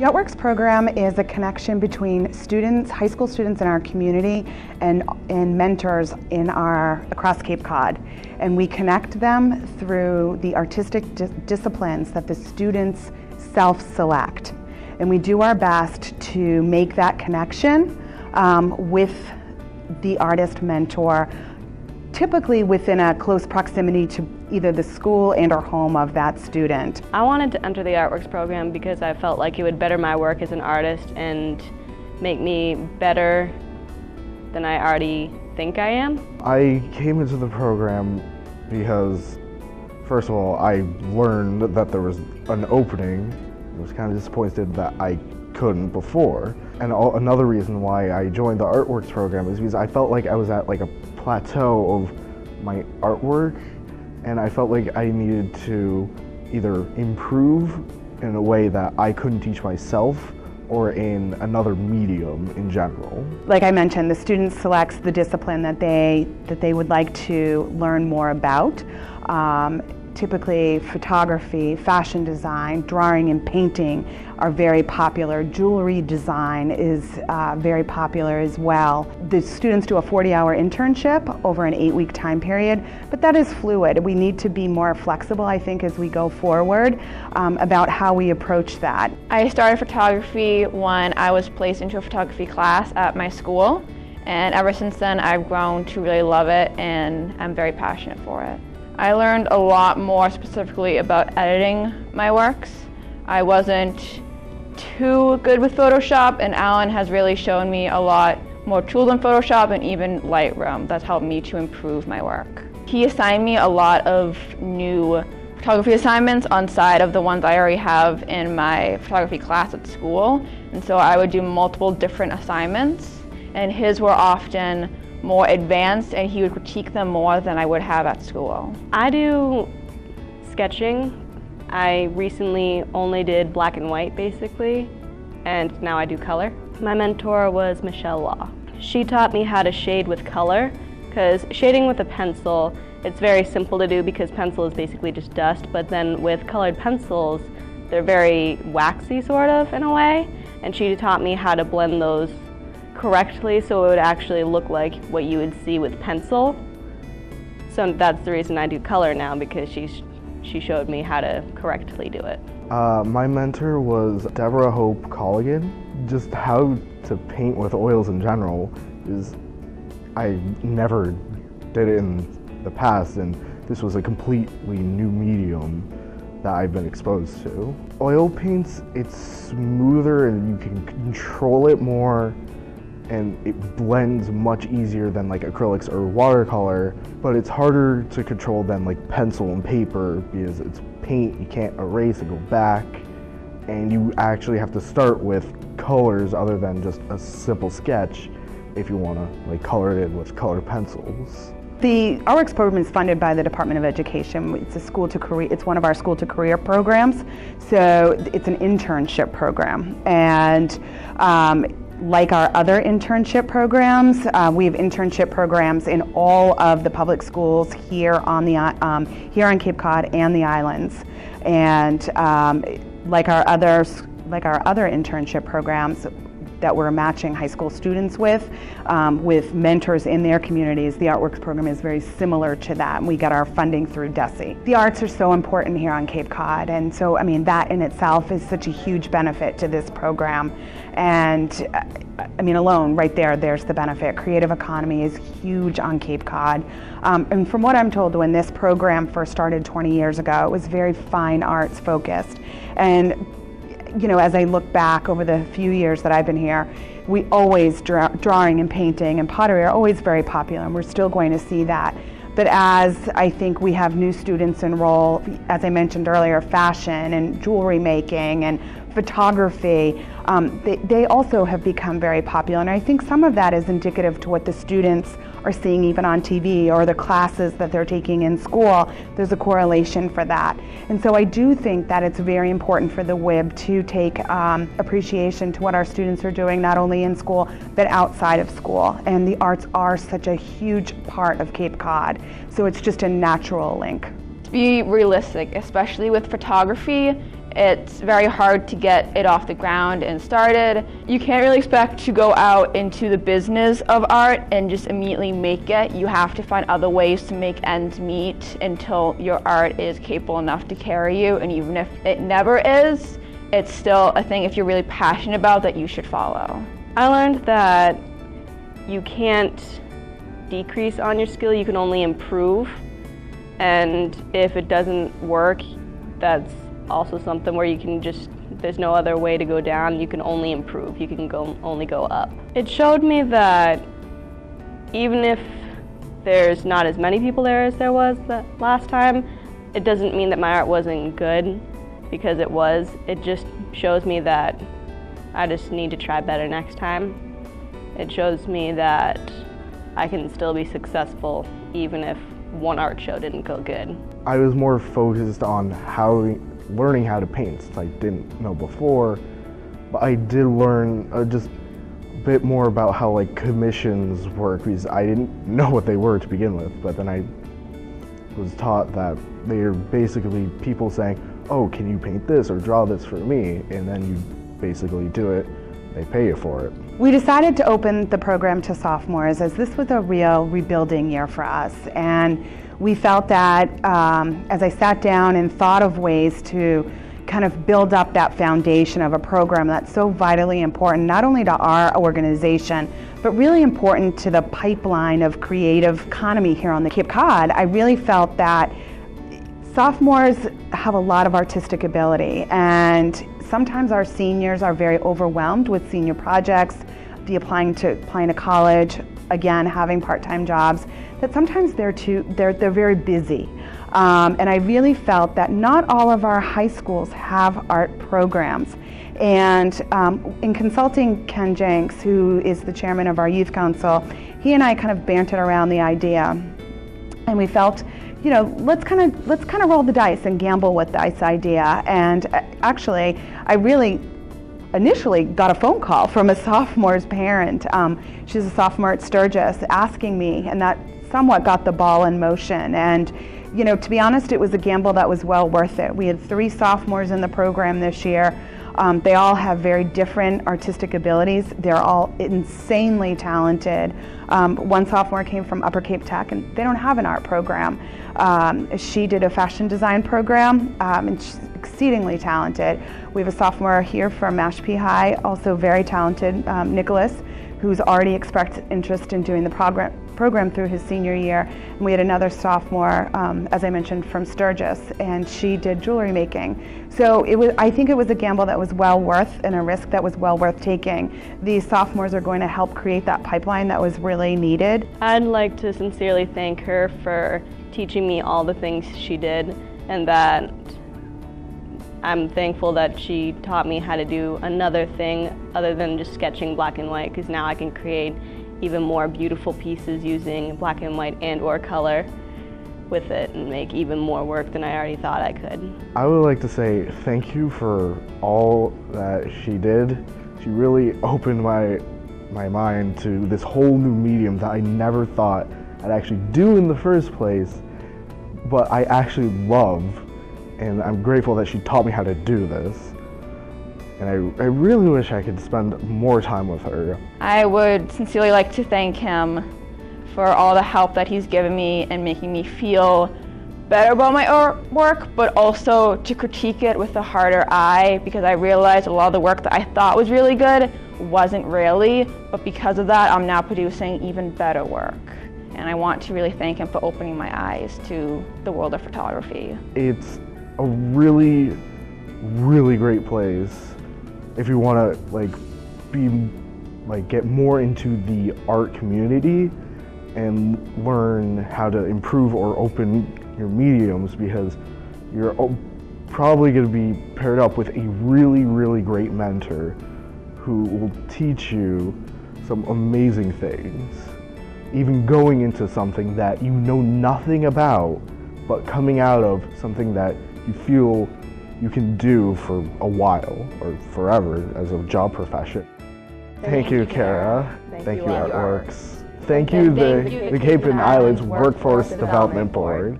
The ArtWorks program is a connection between students, high school students in our community and mentors across Cape Cod. And we connect them through the artistic disciplines that the students self-select. And we do our best to make that connection with the artist mentor, typically within a close proximity to either the school and or home of that student. I wanted to enter the ArtWorks program because I felt like it would better my work as an artist and make me better than I already think I am. I came into the program because, first of all, I learned that there was an opening. I was kind of disappointed that I couldn't before. And another reason why I joined the ArtWorks program is because I felt like I was at like a plateau of my artwork, and I felt like I needed to either improve in a way that I couldn't teach myself or in another medium in general. Like I mentioned, the student selects the discipline that they would like to learn more about. Typically photography, fashion design, drawing and painting are very popular. Jewelry design is very popular as well. The students do a 40-hour internship over an 8-week time period, but that is fluid. We need to be more flexible, I think, as we go forward about how we approach that. I started photography when I was placed into a photography class at my school, and ever since then I've grown to really love it, and I'm very passionate for it. I learned a lot more specifically about editing my works. I wasn't too good with Photoshop, and Alan has really shown me a lot more tools in Photoshop and even Lightroom that's helped me to improve my work. He assigned me a lot of new photography assignments on side of the ones I already have in my photography class at school, and so I would do multiple different assignments, and his were often more advanced, and he would critique them more than I would have at school. I do sketching. I recently only did black and white basically, and now I do color. My mentor was Michelle Law. She taught me how to shade with color, because shading with a pencil, it's very simple to do because pencil is basically just dust, but then with colored pencils, they're very waxy sort of in a way, and she taught me how to blend those correctly so it would actually look like what you would see with pencil. So that's the reason I do color now, because she showed me how to correctly do it. My mentor was Deborah Hope Colligan. Just how to paint with oils in general is, I never did it in the past, and this was a completely new medium that I've been exposed to. Oil paints, it's smoother and you can control it more, and it blends much easier than like acrylics or watercolor, but it's harder to control than like pencil and paper because it's paint, you can't erase and go back, and you actually have to start with colors other than just a simple sketch if you want to like color it in with colored pencils. The ArtWorks program is funded by the Department of Education. It's one of our school to career programs, so it's an internship program, and like our other internship programs, we have internship programs in all of the public schools here on Cape Cod and the islands. And like our other internship programs that we're matching high school students with mentors in their communities, the ArtWorks program is very similar to that. We get our funding through DESE. The arts are so important here on Cape Cod, and so I mean that in itself is such a huge benefit to this program. And I mean, alone right there's the benefit. Creative economy is huge on Cape Cod. And from what I'm told, when this program first started 20 years ago, it was very fine arts focused. And you know, as I look back over the few years that I've been here, we always, drawing and painting and pottery are always very popular, and we're still going to see that. But as I think we have new students enroll, as I mentioned earlier, fashion and jewelry making and photography, they also have become very popular. And I think some of that is indicative to what the students are seeing even on TV or the classes that they're taking in school. There's a correlation for that. And so I do think that it's very important for the WIB to take appreciation to what our students are doing, not only in school, but outside of school. And the arts are such a huge part of Cape Cod. So it's just a natural link. be realistic, especially with photography. It's very hard to get it off the ground and started. You can't really expect to go out into the business of art and just immediately make it. You have to find other ways to make ends meet until your art is capable enough to carry you, and even if it never is, it's still a thing if you're really passionate about that you should follow. I learned that you can't decrease on your skill, you can only improve. And if it doesn't work, that's also something where you can just, there's no other way to go down, you can only improve, you can only go up. It showed me that even if there's not as many people there as there was the last time, it doesn't mean that my art wasn't good, because it was. It just shows me that I just need to try better next time. It shows me that I can still be successful even if one art show didn't go good. I was more focused on learning how to paint, since I didn't know before, but I did learn just a bit more about how like commissions work, because I didn't know what they were to begin with, but then I was taught that they are basically people saying, oh, can you paint this or draw this for me? And then you basically do it, they pay you for it. We decided to open the program to sophomores as this was a real rebuilding year for us, and we felt that as I sat down and thought of ways to kind of build up that foundation of a program that's so vitally important, not only to our organization, but really important to the pipeline of creative economy here on the Cape Cod, I really felt that sophomores have a lot of artistic ability, and sometimes our seniors are very overwhelmed with senior projects, applying to college, again, having part-time jobs, that sometimes they're very busy. And I really felt that not all of our high schools have art programs. And in consulting Ken Jenks, who is the chairman of our youth council, he and I kind of bantered around the idea, and we felt, you know, let's kind of roll the dice and gamble with this idea. And actually, I really initially got a phone call from a sophomore's parent. She's a sophomore at Sturgis, asking me, and that somewhat got the ball in motion. And you know, to be honest, it was a gamble that was well worth it. We had 3 sophomores in the program this year. They all have very different artistic abilities. They're all insanely talented. One sophomore came from Upper Cape Tech, and they don't have an art program. She did a fashion design program, and she's exceedingly talented. We have a sophomore here from Mashpee High, also very talented, Nicholas, who's already expressed interest in doing the program through his senior year. And we had another sophomore, as I mentioned, from Sturgis, and she did jewelry making. So I think it was a gamble that was well worth, and a risk that was well worth taking. These sophomores are going to help create that pipeline that was really needed. I'd like to sincerely thank her for teaching me all the things she did, and that I'm thankful that she taught me how to do another thing other than just sketching black and white, because now I can create even more beautiful pieces using black and white and or color with it, and make even more work than I already thought I could. I would like to say thank you for all that she did. She really opened my mind to this whole new medium that I never thought I'd actually do in the first place, but I actually love, and I'm grateful that she taught me how to do this. And I really wish I could spend more time with her. I would sincerely like to thank him for all the help that he's given me and making me feel better about my artwork, but also to critique it with a harder eye, because I realized a lot of the work that I thought was really good wasn't really, but because of that, I'm now producing even better work. And I want to really thank him for opening my eyes to the world of photography. It's a really, really great place if you want to get more into the art community and learn how to improve or open your mediums, because you're probably going to be paired up with a really, really great mentor who will teach you some amazing things. Even going into something that you know nothing about, but coming out of something that you feel you can do for a while or forever as a job profession. Thank you, Kara. Thank you, ArtWorks. Thank you, the Cape and Islands Workforce Development Board.